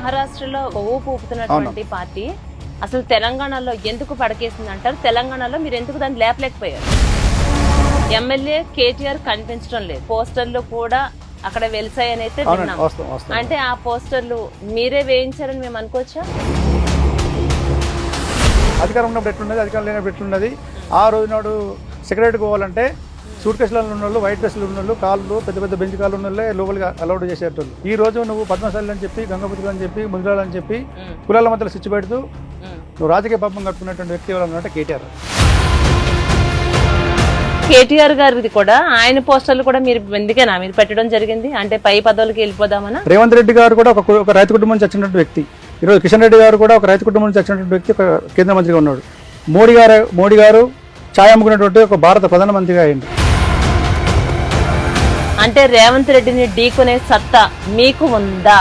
మహారాష్ట్రలో ఊపు ఊపుతున్నటువంటి పార్టీ అసలు తెలంగాణలో ఎందుకు పడకేసింది అంటారు? తెలంగాణలో మీరు ఎందుకు దాన్ని లేపలేకపోయారు? ఎమ్మెల్యే కేటీఆర్ కనిపించడం లేదు, పోస్టర్లు కూడా అక్కడ వెలిసాయని అయితే విన్నాం. అంటే ఆ పోస్టర్లు మీరే వేయించారని మేము అనుకోవచ్చా? అధికారం ఉన్నప్పుడు ఎట్లున్నది, అధికారం లేనప్పుడు ఎట్లున్నది. ఆ రోజు నాడు సెక్రటరీకి పోవాలంటే సూట్ కేసులలో ఉన్న వాళ్ళు, వైట్ డ్రెస్లు ఉన్న వాళ్ళు, కాళ్ళు పెద్ద పెద్ద బెంచ్ కాళ్ళు ఉన్న వాళ్ళే లోపలికి అలౌడ్ చేసేటోళ్ళు. ఈ రోజు నువ్వు పద్మశాలి అని చెప్పి, గంగపుత్రులు అని చెప్పి, ముద్రాలు అని చెప్పి కులాల మధ్యలో స్విచ్ పెడుతూ నువ్వు రాజకీయ పాపం కట్టుకున్నటువంటి వ్యక్తి ఎవరన్నా కేటీఆర్. కేటీఆర్ గారిది కూడా ఆయన పోస్టర్లు కూడా మీరు ఎందుకేనా మీరు పెట్టడం జరిగింది? అంటే పై పదవులకి వెళ్ళిపోదామనా? రేవంత్ రెడ్డి గారు కూడా ఒక రైతు కుటుంబం నుంచి వచ్చినటువంటి వ్యక్తి. ఈరోజు కిషన్ రెడ్డి గారు కూడా ఒక రైతు కుటుంబం నుంచి వచ్చినటువంటి వ్యక్తి, ఒక కేంద్ర మంత్రిగా ఉన్నాడు. మోడీ గారు ఛాయ్ అమ్ముకున్నటువంటి ఒక భారత ప్రధానమంత్రిగా అయింది. అంటే రేవంత్ రెడ్డిని ఢీకొనే సత్తా మీకు ఉందా?